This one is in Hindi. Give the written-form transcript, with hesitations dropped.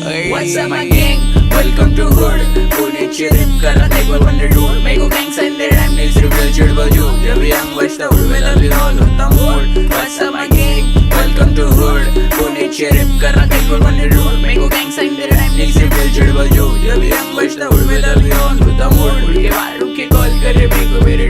What's up my gang? Welcome to hood. पुण्याची रिप करत एक वर वन डूड मेको गँग संडे टाइम नीड्स रिव्हिल चिड बजू जब यंग बचता उडवेला बिरॉल होता mood. What's up my gang? Welcome to hood. पुण्याची रिप करत एक वर वन डूड मेको गँग संडे टाइम नीड्स रिव्हिल चिड बजू जब यंग बचता उडवेला बिरॉल होता मूड. उड़ के मारू के कॉल करे मेको मेरे